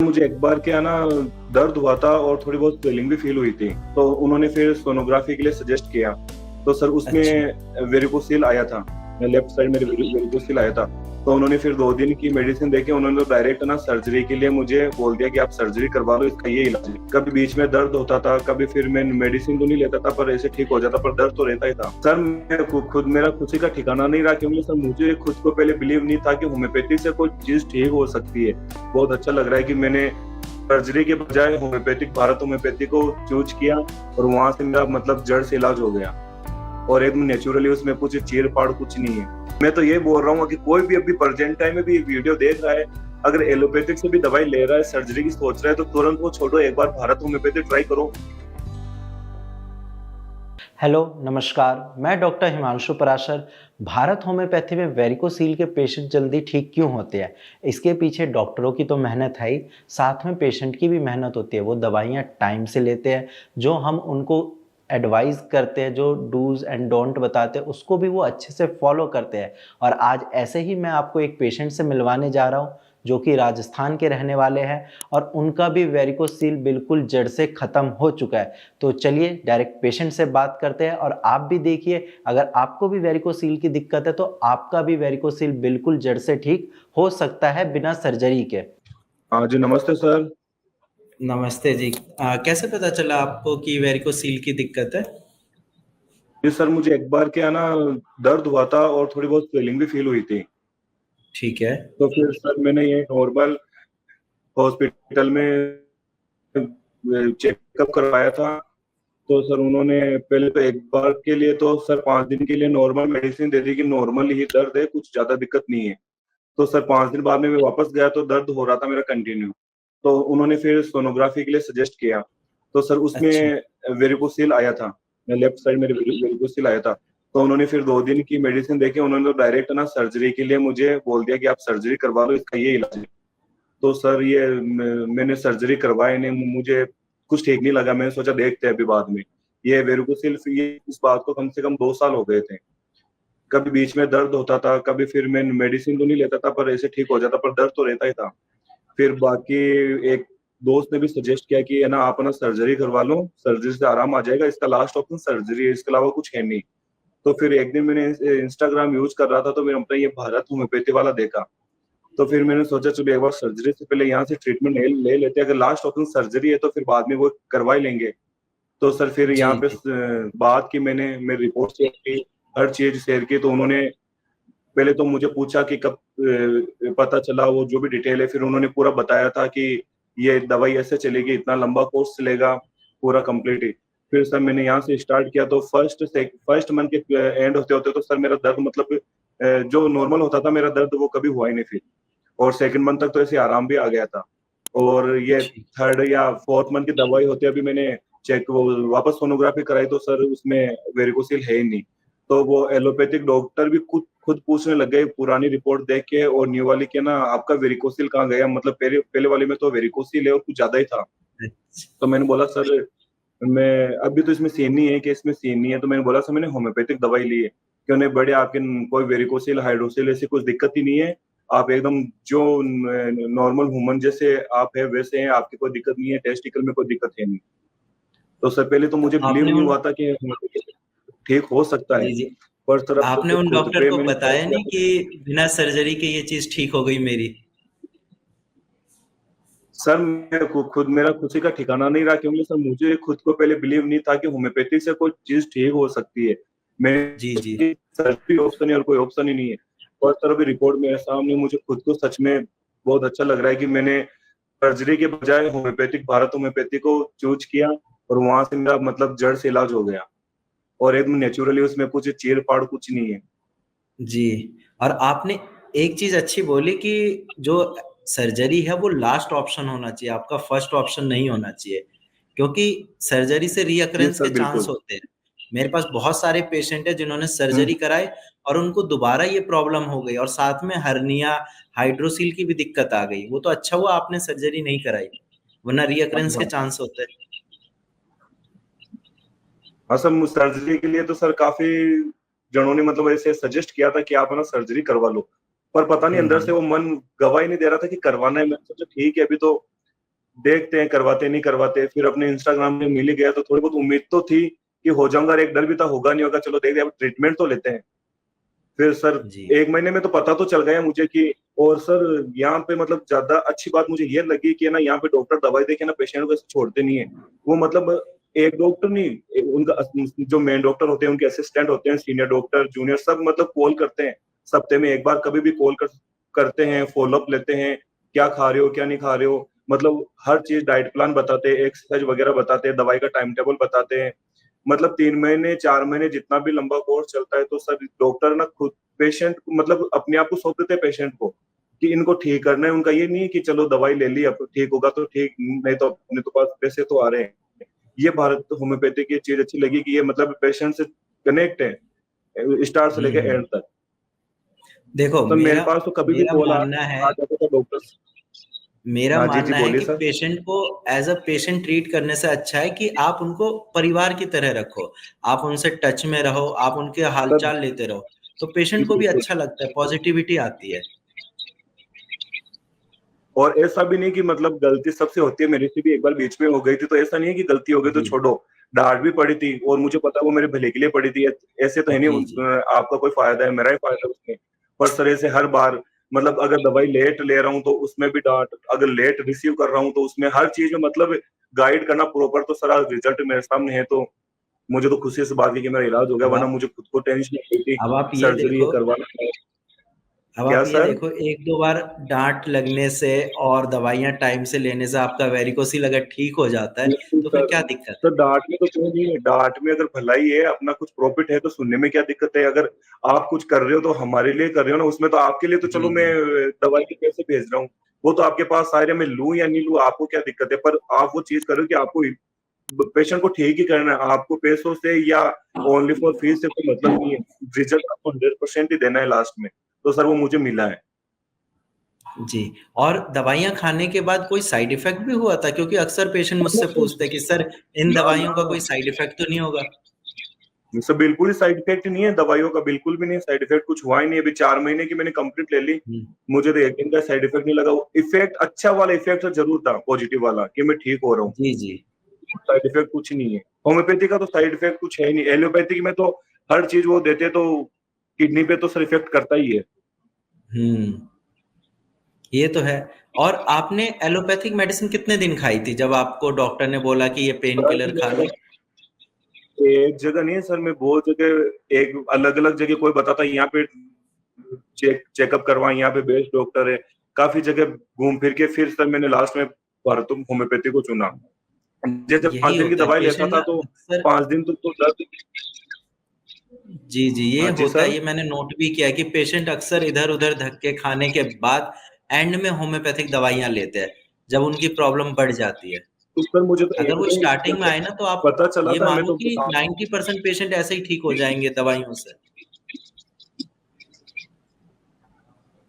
मुझे एक बार क्या ना दर्द हुआ था और थोड़ी बहुत स्वेलिंग भी फील हुई थी, तो उन्होंने फिर सोनोग्राफी के लिए सजेस्ट किया। तो सर अच्छा। उसमें वेरिकोसिल आया था, लेफ्ट साइड में वेरिकोसिल आया था। तो उन्होंने फिर 2 दिन की मेडिसिन देके उन्होंने तो डायरेक्ट ना सर्जरी के लिए मुझे बोल दिया कि आप सर्जरी करवा लो, इसका ये इलाज है। कभी बीच में दर्द होता था, कभी फिर मैं मेडिसिन तो नहीं लेता था पर ऐसे ठीक हो जाता, पर दर्द तो रहता ही था। सर मैं खुद मेरा खुशी का ठिकाना नहीं रहा, क्योंकि सर मुझे खुद को पहले बिलीव नहीं था कि होम्योपैथी से कोई चीज़ ठीक हो सकती है। बहुत अच्छा लग रहा है कि मैंने सर्जरी के बजाय भारत होम्योपैथी को चूज किया और वहां से मेरा मतलब जड़ से इलाज हो गया और एकदम नेचुरली, उसमें कुछ चीर-फाड़ कुछ नहीं है। मैं तो ये बोल रहा हूँ कि कोई भी अभी प्रेजेंट टाइम में भी वीडियो देख रहा है, अगर एलोपैथिक से भी दवाई ले रहा है, सर्जरी की सोच रहा है, तो तुरंत वो छोड़ो, एक बार भारत होम्योपैथी ट्राई करो। हेलो, नमस्कार। मैं डॉक्टर हिमांशु पराशर। भारत होम्योपैथी में वेरिकोसील के पेशेंट जल्दी ठीक क्यों होते हैं? इसके पीछे डॉक्टरों की तो मेहनत है ही, साथ में पेशेंट की भी मेहनत होती है। वो दवाइयाँ टाइम से लेते हैं, जो हम उनको एडवाइस करते हैं, जो डूज़ एंड डोंट बताते हैं, उसको भी वो अच्छे से फॉलो करते हैं। और आज ऐसे ही मैं आपको एक पेशेंट से मिलवाने जा रहा हूँ, जो कि राजस्थान के रहने वाले हैं और उनका भी वेरिकोसील बिल्कुल जड़ से ख़त्म हो चुका है। तो चलिए डायरेक्ट पेशेंट से बात करते हैं और आप भी देखिए, अगर आपको भी वेरिकोसील की दिक्कत है तो आपका भी वेरिकोसील बिल्कुल जड़ से ठीक हो सकता है बिना सर्जरी के। हाँ जी, नमस्ते सर। नमस्ते जी। कैसे पता चला आपको कि वेरिकोसील की दिक्कत है? जी सर, मुझे एक बार क्या ना दर्द हुआ था और थोड़ी बहुत स्वेलिंग भी फील हुई थी। ठीक है। तो फिर सर मैंने ये नॉर्मल हॉस्पिटल में चेकअप करवाया था। तो सर उन्होंने पहले तो एक बार के लिए तो सर 5 दिन के लिए नॉर्मल मेडिसिन दे दी कि नॉर्मल ही दर्द है, कुछ ज़्यादा दिक्कत नहीं है। तो सर 5 दिन बाद में मैं वापस गया तो दर्द हो रहा था मेरा कंटिन्यू। तो उन्होंने फिर सोनोग्राफी के लिए सजेस्ट किया। तो सर अच्छा। उसमें वेरिकोसिल आया था, लेफ्ट साइड में वेरिकोसिल आया था। तो उन्होंने फिर 2 दिन की मेडिसिन देके उन्होंने तो डायरेक्ट ना सर्जरी के लिए मुझे बोल दिया कि आप सर्जरी करवा लो, इसका ये इलाज है। तो सर ये मैंने सर्जरी करवाई नहीं, मुझे कुछ ठीक नहीं लगा, मैंने सोचा देखते हैं अभी बाद में। ये वेरिकोसिल ये इस बात को कम से कम 2 साल हो गए थे। कभी बीच में दर्द होता था, कभी फिर मैं मेडिसिन तो नहीं लेता था पर ऐसे ठीक हो जाता, पर दर्द तो रहता ही था। फिर बाकी एक दोस्त ने भी सजेस्ट किया कि है ना आप ना सर्जरी करवा लो, सर्जरी से आराम आ जाएगा, इसका लास्ट ऑप्शन सर्जरी है, इसके अलावा कुछ है नहीं। तो फिर एक दिन मैंने इंस्टाग्राम यूज़ कर रहा था तो मैंने अपना ये भारत होम्योपैथी वाला देखा। तो फिर मैंने सोचा चलो एक बार सर्जरी से पहले यहाँ से ट्रीटमेंट ले ले लेते हैं, अगर लास्ट ऑप्शन सर्जरी है तो फिर बाद में वो करवा ही लेंगे। तो सर फिर जी, यहाँ पे जी। बात की मैंने, मेरी रिपोर्ट शेयर की, हर चीज़ शेयर की। तो उन्होंने पहले तो मुझे पूछा कि कब पता चला, वो जो भी डिटेल है फिर उन्होंने पूरा बताया था कि ये दवाई ऐसे चलेगी, इतना लंबा कोर्स चलेगा, पूरा कंप्लीट ही। फिर सर मैंने यहाँ से स्टार्ट किया तो फर्स्ट मंथ के एंड होते-होते तो सर मेरा दर्द मतलब जो नॉर्मल होता था मेरा दर्द वो कभी हुआ ही नहीं फिर। और सेकंड मंथ तक तो ऐसे आराम भी आ गया था। और ये ठीक। थर्ड या फोर्थ मंथ की दवाई होती है, अभी मैंने चेक वो वापस सोनोग्राफी कराई तो सर उसमें वेरिकोसिल है ही नहीं। तो वो एलोपैथिक डॉक्टर भी खुद खुद पूछने लग गए पुरानी रिपोर्ट देख के और न्यू वाली के ना, आपका वेरिकोसिल कहाँ गया? मतलब पहले पहले वाले में तो वेरिकोसिल है और कुछ ज़्यादा ही था। अच्छा। तो मैंने बोला सर मैं अभी तो इसमें सीन नहीं है कि इसमें सीन नहीं है, तो मैंने बोला सर मैंने होम्योपैथिक दवाई ली है। कि उन्हें बढ़िया आपके कोई वेरिकोसिल, हाइड्रोसिल ऐसी कुछ दिक्कत ही नहीं है। आप एकदम जो नॉर्मल ह्यूमन जैसे आप है वैसे हैं, आपकी कोई दिक्कत नहीं है, टेस्टिकल में कोई दिक्कत है नहीं। तो सर पहले तो तो मुझे बिलीव आपने नहीं उन हुआ था कि होम्योपैथी ठीक हो सकता है। जी, जी। पर सर अब आपने तो उन खुद डॉक्टर पे को मैंने ट्राई बताया किया नहीं तो कि बिना सर्जरी के ये चीज़ ठीक हो गई मेरी? सर मैं खुद मेरा खुशी का ठिकाना नहीं रहा, क्योंकि सर मुझे खुद को पहले बिलीव नहीं था कि होम्योपैथी से कोई चीज़ ठीक हो सकती है। जी, जी। मेरे सर्जरी ऑप्शन है और कोई ऑप्शन ही नहीं है। और सर अभी रिपोर्ट मेरे सामने, मुझे खुद को सच में बहुत अच्छा लग रहा है कि मैंने सर्जरी के बजाय भारत होम्योपैथी को चूज़ किया और वहाँ से मेरा मतलब जड़ से इलाज हो गया और एकदम नेचुरली, उसमें कुछ चीर-फाड़ कुछ नहीं है। जी। और आपने एक चीज़ अच्छी बोली कि जो सर्जरी है वो लास्ट ऑप्शन होना चाहिए, आपका फर्स्ट ऑप्शन नहीं होना चाहिए। क्योंकि सर्जरी से जी रीअकरेंस सर, के चांस बिल्कुल। होते हैं। मेरे पास बहुत सारे पेशेंट हैं जिन्होंने हुँ। सर्जरी कराई और उनको दोबारा ये प्रॉब्लम हो गई और साथ में हर्निया, हाइड्रोसील की भी दिक्कत आ गई। वो तो अच्छा हुआ आपने सर्जरी नहीं कराई, वरना हाँ, रीअकरेंस के हाँ। चांस होते हैं। हाँ सर, सर्जरी के लिए तो सर काफ़ी जनों ने मतलब ऐसे सजेस्ट किया था कि आप है ना सर्जरी करवा लो। पर पता नहीं हुँ, अंदर हुँ। से वो मन गवा ही नहीं दे रहा था कि करवाना है। मैंने सोचा ठीक है, अभी तो देखते हैं करवाते नहीं करवाते। फिर अपने इंस्टाग्राम में मिल ही गया तो थोड़ी बहुत उम्मीद तो थी कि हो जाऊंगा, और एक डर भी था होगा नहीं होगा, चलो देखते हैं, अब ट्रीटमेंट तो लेते हैं। फिर सर जी। 1 महीने में तो पता तो चल गया मुझे कि, और सर यहाँ पे मतलब ज्यादा अच्छी बात मुझे ये लगी कि ना यहाँ पे डॉक्टर दवाई देके ना पेशेंट को ऐसे छोड़ते नहीं है। वो मतलब एक डॉक्टर नहीं, उनका जो मेन डॉक्टर होते हैं उनके असिस्टेंट होते हैं, सीनियर डॉक्टर जूनियर सब मतलब कॉल करते हैं सप्ते में एक बार, कभी भी कॉल करते हैं, फॉलोअप लेते हैं, क्या खा रहे हो क्या नहीं खा रहे हो, मतलब हर चीज डाइट प्लान बताते हैं, एक्सरसाइज वगैरह बताते हैं, दवाई का टाइम टेबल बताते हैं। मतलब 3 महीने 4 महीने जितना भी लंबा कोर्स चलता है तो सर डॉक्टर ना खुद पेशेंट को मतलब अपने आप को सौंप देते हैं पेशेंट को कि इनको ठीक करना है। उनका ये नहीं है कि चलो दवाई ले ली अब ठीक होगा तो ठीक, नहीं तो अपने तो पास पैसे तो आ रहे हैं। ये भारत होम्योपैथी की चीज अच्छी लगी कि ये मतलब पेशेंट से कनेक्ट है स्टार्ट से लेके हम्म। एंड तक। देखो, तो मेरे मेरा पास तो कभी भी मेरा कॉल आ मानना है आ जाता था डॉक्टर से। मेरा हाँ जी जी मानना है बोलिए कि सर। पेशेंट को एज अ पेशेंट ट्रीट करने से अच्छा है कि आप उनको परिवार की तरह रखो, आप उनसे टच में रहो, आप उनके सर हालचाल लेते रहो, तो पेशेंट को भी बिल्कुल। अच्छा लगता है, पॉजिटिविटी आती है। और ऐसा भी नहीं कि मतलब गलती सबसे होती है, मेरे से भी एक बार बीच में हो गई थी, तो ऐसा नहीं है कि गलती हो गई तो जी, छोड़ो। डांट भी पड़ी थी और मुझे पता है वो मेरे भले के लिए पड़ी थी। ऐसे तो है नहीं जी, जी। आपका कोई फायदा है, मेरा ही फायदा है उसमें। पर सर ऐसे हर बार मतलब अगर दवाई लेट ले रहा हूँ तो उसमें भी डांट, अगर लेट रिसीव कर रहा हूँ तो उसमें हर चीज में मतलब गाइड करना प्रॉपर। तो सर आज रिजल्ट मेरे सामने है तो मुझे तो खुशी से बात है कि मेरा इलाज हो गया, अब वरना आप मुझे खुद को टेंशन हुई थी अब आप ये सर्जरी ये देखो करवाना है। अब आप क्या ये सर? देखो, 1-2 बार डाँट लगने से और दवाइयाँ टाइम से लेने से आपका वेरिकोसिल अगर ठीक हो जाता है, बिल्कुल तो फिर सर। क्या दिक्कत है? सर डांट में तो क्यों नहीं है, डांट में अगर भलाई है, अपना कुछ प्रॉफिट है तो सुनने में क्या दिक्कत है। अगर आप कुछ कर रहे हो तो हमारे लिए कर रहे हो ना, उसमें तो आपके लिए तो चलो जी, मैं जी। दवाई के पैसे भेज रहा हूँ, वो तो आपके पास आ रहे हैं, मैं लूं या नहीं लूं आपको क्या दिक्कत है। पर आप वो चीज करो कि आपको पेशेंट को ठीक ही करना है, आपको पैसों से या ओनली फॉर फीस से कोई मतलब नहीं है। रिजल्ट आपको 100% ही देना है लास्ट में। तो सर वो मुझे मिला है। जी, और दवाइयाँ खाने के बाद कोई साइड इफ़ेक्ट भी हुआ था? क्योंकि अक्सर पेशेंट मुझसे पूछते हैं कि सर, इन ना दवाइयों का ना कोई साइड इफ़ेक्ट तो नहीं होगा? सर बिल्कुल ही साइड इफेक्ट नहीं है दवाइयों का, बिल्कुल भी नहीं साइड इफेक्ट कुछ हुआ ही नहीं। अभी 4 महीने की मैंने कंप्लीट ले ली, हुँ। मुझे तो एक दिन का साइड इफेक्ट नहीं लगा। इफेक्ट अच्छा वाला इफेक्ट जरूर था, पॉजिटिव वाला कि मैं ठीक हो रहा हूँ। जी, जी। साइड इफेक्ट कुछ नहीं है। होम्योपैथी का तो साइड इफेक्ट कुछ है ही नहीं। एलोपैथी में तो हर चीज वो देते हैं, तो किडनी पे तो सर इफेक्ट करता ही है। हुँ, ये तो है। और आपने एलोपैथिक मेडिसिन कितने दिन खाई थी, जब आपको डॉक्टर ने बोला कि ये पेन सर किलर खा मैं लो? एक जगह नहीं है सर, मैं बहुत जगह एक अलग अलग जगह कोई बताता है यहाँ पे चेकअप करवाएं, यहाँ पे बेस्ट डॉक्टर है, काफी जगह घूम फिर के फिर सर मैंने लास्ट में भारत होम्योपैथी को चुना। जैसे यही 5 दिन की होता है, दवाई लेता पेशेंट ना था तो अक्सर 5 दिन तो दर्द। जी, जी, ये हाँ जी होता है, सर। ये मैंने नोट भी किया है कि पेशेंट अक्सर इधर-उधर धक्के खाने के बाद एंड में होम्योपैथिक दवाइयाँ लेते हैं, जब उनकी प्रॉब्लम बढ़ जाती है। तो सर मुझे तो अगर एक वो दिन स्टार्टिंग में आए ना, तो आप पता चला ये था, मैं मानो तो कि 90% पेशेंट ऐसे ही ठीक हो जाएँगे दवाइयों से।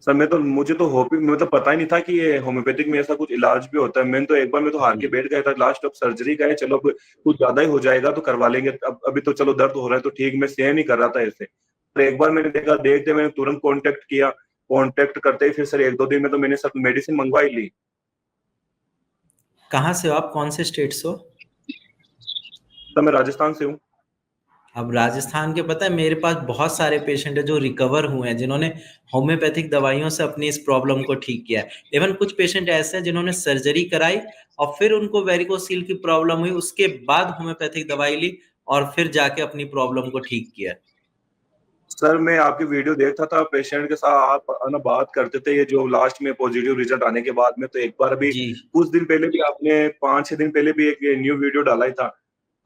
सर मैं तो मुझे तो होप मतलब पता ही नहीं था कि ये होम्योपैथिक में ऐसा कुछ इलाज भी होता है। मैंने तो एक बार मैं तो हार के जी, बैठ गया था लास्ट, अब सर्जरी का है, चलो अब कुछ ज्यादा ही हो जाएगा तो करवा लेंगे। अब अभी तो चलो दर्द हो रहा है तो ठीक, मैं सहन नहीं कर रहा था ऐसे। पर एक बार मैंने देखा, देखते मैंने तुरंत कांटेक्ट किया, कांटेक्ट करते ही फिर सर 1-2 दिन में तो मैंने सब मेडिसिन मंगवा ही ली। कहाँ से हो आप? कौन से स्टेट से हो? सर मैं राजस्थान से हूँ। अब राजस्थान के, पता है, मेरे पास बहुत सारे पेशेंट हैं जो रिकवर हुए हैं, जिन्होंने होम्योपैथिक दवाइयों से अपनी इस प्रॉब्लम को ठीक किया है। इवन कुछ पेशेंट ऐसे हैं जिन्होंने सर्जरी कराई और फिर उनको वेरिकोसील की प्रॉब्लम हुई, उसके बाद होम्योपैथिक दवाई ली और फिर जाके अपनी प्रॉब्लम को ठीक किया। सर मैं आपकी वीडियो देखता था, पेशेंट के साथ आप है ना बात करते थे, ये जो लास्ट में पॉजिटिव रिजल्ट आने के बाद में, तो एक बार अभी जी, कुछ दिन पहले भी आपने 5-6 दिन पहले भी एक न्यू वीडियो डाला ही था।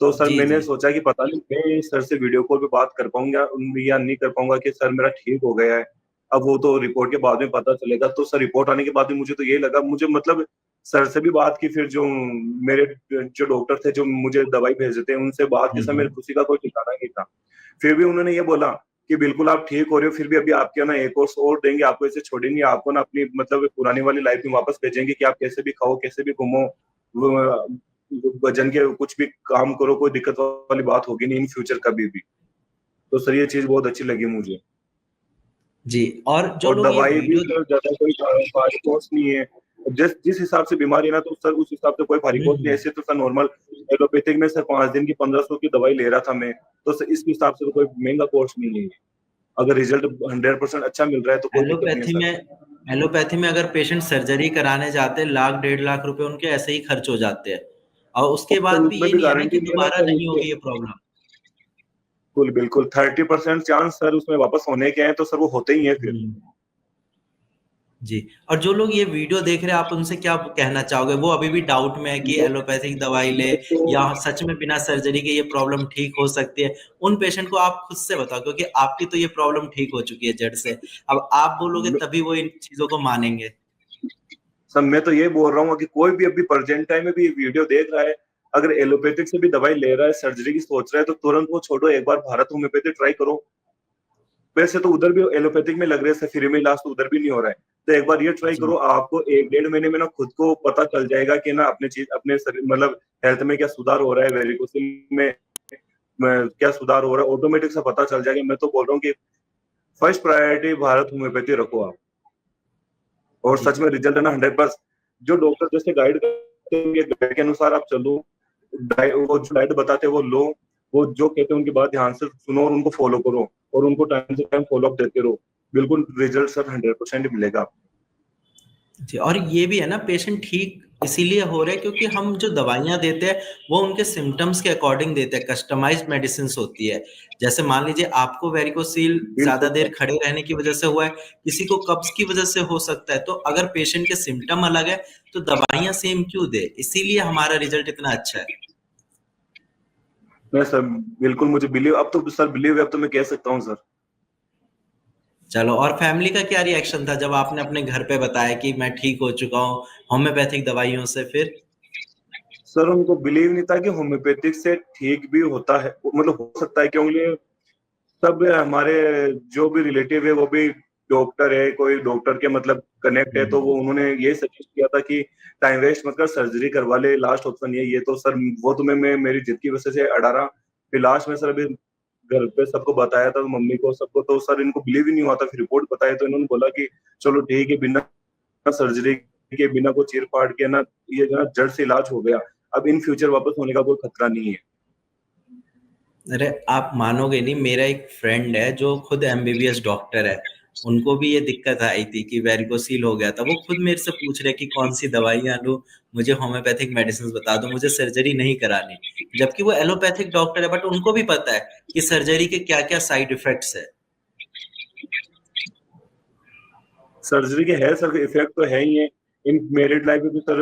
तो सर जी, मैंने जी। सोचा कि पता नहीं मैं सर से वीडियो कॉल पे बात कर पाऊंगा या नहीं कर पाऊंगा कि सर मेरा ठीक हो गया है। अब वो तो रिपोर्ट के बाद में पता चलेगा। तो सर रिपोर्ट आने के बाद में मुझे तो ये लगा, मुझे मतलब सर से भी बात की, फिर जो मेरे जो डॉक्टर थे जो मुझे दवाई भेज देते हैं उनसे बात की, हुँ, सर मेरी हुँ। खुशी का कोई ठिकाना नहीं था। फिर भी उन्होंने ये बोला कि बिल्कुल आप ठीक हो रहे हो, फिर भी अभी आपके ना एक कोर्स और देंगे, आपको ऐसे छोड़ेंगे, आपको ना अपनी मतलब पुरानी वाली लाइफ में वापस भेजेंगे कि आप कैसे भी खाओ कैसे भी घूमो, वजन के कुछ भी काम करो, कोई दिक्कत वाली बात होगी नहीं इन फ्यूचर कभी भी। तो सर ये चीज बहुत अच्छी लगी मुझे। जी, और जो और लोग ये दवाई भी वीडियो सर ज्यादा कोई फास्ट कोर्स नहीं है। जिस जिस हिसाब से बीमारी है ना, तो सर उस हिसाब से कोई भारी कोर्स नहीं। ऐसे तो सर नॉर्मल एलोपैथिक में सर 5 दिन की 1500 की दवाई ले रहा था मैं, तो सर इस हिसाब से तो कोई महंगा कोर्स नहीं है ये। अगर रिजल्ट 100% अच्छा मिल रहा है तो कोई दिक्कत नहीं है एलोपैथी सर। में एलोपैथी में अगर पेशेंट सर्जरी कराने जाते हैं, लाख 1.5 लाख रुपए उनके ऐसे ही खर्च हो जाते हैं, और उसके और बाद भी उसमें ये भी नहीं है ना गारंटी कि नहीं है ना दोबारा सर नहीं उसके। होगी ये प्रॉब्लम। बिल्कुल बिल्कुल 30% चांस सर उसमें वापस होने के हैं, तो सर वो होते ही हैं फिर। जी। और जो लोग ये वीडियो देख रहे हैं, आप उनसे क्या कहना चाहोगे? वो अभी भी डाउट में है कि मैं एलोपैथिक दवाई ले मैं तो या सच में बिना सर्जरी के ये प्रॉब्लम ठीक हो सकती है? उन पेशेंट को आप खुद से बताओ, क्योंकि आपकी तो ये प्रॉब्लम ठीक हो चुकी है जड़ से। अब आप बोलोगे तभी वो इन चीज़ों को मानेंगे। सर मैं तो ये बोल रहा हूँ कि कोई भी अभी प्रेजेंट टाइम में भी ये वीडियो देख रहा है, अगर एलोपैथिक से भी दवाई ले रहा है, सर्जरी की सोच रहा है, तो तुरंत वो छोड़ो, एक बार भारत होम्योपैथी ट्राई करो। वैसे तो उधर भी एलोपैथिक में लग रहे हैं, फ्री में इलाज तो उधर भी नहीं हो रहा है। तो एक बार ये ट्राई जी। करो, आपको 1 डेढ़ महीने में ना खुद को पता चल जाएगा कि ना अपने चीज अपने शरीर मतलब हेल्थ में क्या सुधार हो रहा है, वेरिकोसिल में क्या सुधार हो रहा है, ऑटोमेटिक से पता चल जाएगा। मैं तो बोल रहा हूँ कि फर्स्ट प्रायोरिटी भारत होम्योपैथी रखो आप, और जी। सच में रिजल्ट है ना 100%। जो डॉक्टर जैसे गाइड करते हैं गाइड के अनुसार आप चलो, वो जो डाइट बताते हैं वो लो, वो जो कहते हैं उनकी बात ध्यान से सुनो और उनको फॉलो करो, और उनको टाइम से टाइम फॉलो अप देते रहो। बिल्कुल रिजल्ट सर 100% मिलेगा आपको। जी, और ये भी है ना, पेशेंट ठीक इसीलिए हो रहे हैं क्योंकि हम जो दवाइयाँ देते हैं वो उनके सिम्पटम्स के अकॉर्डिंग देते हैं, कस्टमाइज्ड मेडिसिन्स होती है। जैसे मान लीजिए आपको वेरिकोसील ज़्यादा बिल्कुल देर सर। खड़े रहने की वजह से हुआ है, किसी को कब्ज़ की वजह से हो सकता है, तो अगर पेशेंट के सिम्पटम अलग है, तो दवाइयाँ सेम क्यों दें? इसीलिए हमारा रिजल्ट इतना अच्छा है। मैं सर बिल्कुल मुझे बिलीव अब तो सर बिलीव है, अब तो मैं कह सकता हूँ सर। चलो, और फैमिली का क्या रिएक्शन था जब आपने अपने घर पे बताया कि मैं ठीक हो चुका हूँ होम्योपैथिक दवाइयों से फिर? सर उनको बिलीव नहीं था कि होम्योपैथिक से ठीक भी होता है, मतलब हो सकता है, क्योंकि सब हमारे जो भी रिलेटिव है वो भी डॉक्टर है, कोई डॉक्टर के मतलब कनेक्ट है, तो वो उन्होंने ये सजेस्ट किया था कि टाइम वेस्ट मत कर, सर्जरी करवा ले, लास्ट ऑप्शन ये तो सर वो तुम्हें मैं मेरी जिद की वजह से अड़ा रहा। फिर लास्ट में सर अभी घर पे सबको बताया था, मम्मी को सबको, तो सर इनको बिलीव ही नहीं हुआ था। फिर रिपोर्ट बताया तो इन्होंने बोला कि चलो ठीक है, बिना सर्जरी के बिना कोई चीर फाड़ के ना ये जो है जड़ से इलाज हो गया, अब इन फ्यूचर वापस होने का कोई खतरा नहीं है। अरे आप मानोगे नहीं, मेरा एक फ्रेंड है जो खुद एमबीबीएस डॉक्टर है। उनको भी ये दिक्कत आई थी कि वेरिकोसील हो गया था। वो खुद मेरे से पूछ रहे कि कौन सी दवाइयाँ लूं, मुझे होम्योपैथिक मेडिसिन बता दो, मुझे सर्जरी नहीं करानी। जबकि वो एलोपैथिक डॉक्टर है, बट उनको भी पता है कि सर्जरी के क्या क्या साइड इफेक्ट्स है। सर्जरी के है सर, इफेक्ट तो है ही है। इन मैरिड लाइफ में भी सर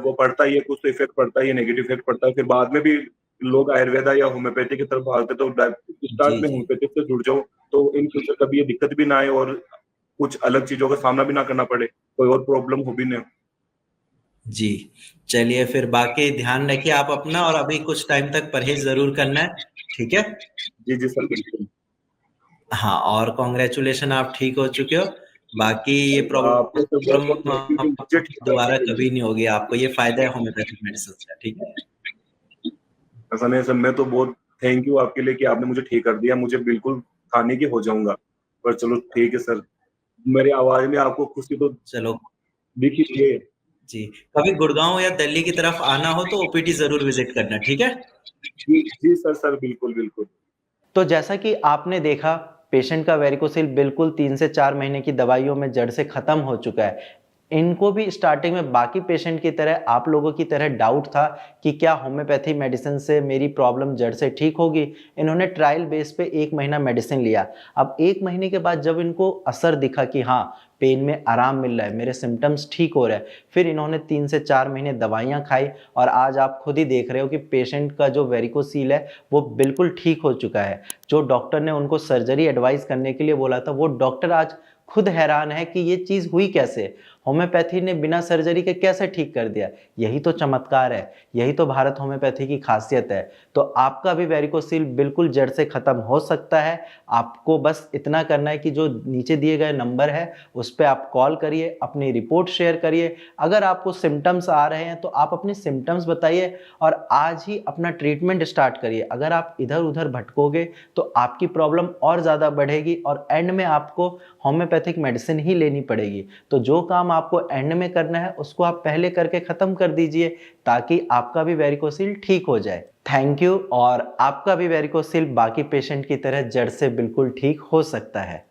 वो पड़ता ही है, कुछ तो इफेक्ट पड़ता ही है, नेगेटिव इफेक्ट पड़ता है। फिर बाद में भी लोग आयुर्वेदा या होम्योपैथी की तरफ भागते, तो स्टार्ट जी, में जी। होम्योपैथिक से जुड़ जाओ, तो इन फ्यूचर कभी ये दिक्कत भी ना आए और कुछ अलग चीजों का सामना भी ना करना पड़े, कोई और प्रॉब्लम हो भी ना। जी। चलिए फिर, बाकी ध्यान रखिए आप अपना, और अभी कुछ टाइम तक परहेज ज़रूर करना है, ठीक है? जी जी सर बिल्कुल। हाँ, और कांग्रेचुलेशन, आप ठीक हो चुके हो। बाकी ये आपको सर बहुत प्रॉब्लम बहुत थैंक यू कि मुझे ठीक करने दोबारा के लिए। कभी नहीं होगी आपको, ये फ़ायदा है होम्योपैथिक मेडिसिन का, ठीक है? ऐसा नहीं सर, मैं तो बहुत थैंक यू आपके लिए कि आपने मुझे ठीक कर दिया। मुझे बिल्कुल खाने की हो जाऊंगा, पर चलो ठीक है सर। मेरी आवाज में आपको खुशी तो चलो। दिख ही रही है। जी, कभी गुड़गाँव या दिल्ली की तरफ आना हो तो ओपीडी ज़रूर विज़िट करना, ठीक है? जी जी सर, सर बिल्कुल बिल्कुल। तो जैसा कि आपने देखा, पेशेंट का वेरिकोसिल बिल्कुल 3 से 4 महीने की दवाइयों में जड़ से खत्म हो चुका है। इनको भी स्टार्टिंग में बाकी पेशेंट की तरह, आप लोगों की तरह डाउट था कि क्या होम्योपैथी मेडिसिन से मेरी प्रॉब्लम जड़ से ठीक होगी। इन्होंने ट्रायल बेस पे 1 महीना मेडिसिन लिया। अब 1 महीने के बाद जब इनको असर दिखा कि हाँ, पेन में आराम मिल रहा है, मेरे सिम्पटम्स ठीक हो रहे हैं, फिर इन्होंने 3 से 4 महीने दवाइयाँ खाई, और आज आप खुद ही देख रहे हो कि पेशेंट का जो वेरिकोसील है वो बिल्कुल ठीक हो चुका है। जो डॉक्टर ने उनको सर्जरी एडवाइस करने के लिए बोला था, वो डॉक्टर आज खुद हैरान है कि ये चीज़ हुई कैसे? होम्योपैथी ने बिना सर्जरी के कैसे ठीक कर दिया? यही तो चमत्कार है, यही तो भारत होम्योपैथी की खासियत है। तो आपका भी वेरिकोसील बिल्कुल जड़ से खत्म हो सकता है। आपको बस इतना करना है कि जो नीचे दिए गए नंबर है, उस पे आप कॉल करिए, अपनी रिपोर्ट शेयर करिए। अगर आपको सिम्पटम्स आ रहे हैं तो आप अपने सिम्पटम्स बताइए और आज ही अपना ट्रीटमेंट स्टार्ट करिए। अगर आप इधर-उधर भटकोगे तो आपकी प्रॉब्लम और ज़्यादा बढ़ेगी और एंड में आपको होम्योपैथिक मेडिसिन ही लेनी पड़ेगी। तो जो काम आपको एंड में करना है उसको आप पहले करके खत्म कर दीजिए ताकि आपका भी वेरिकोसिल ठीक हो जाए। Thank you. और आपका भी वेरिकोसिल बाकी पेशेंट की तरह जड़ से बिल्कुल ठीक हो सकता है।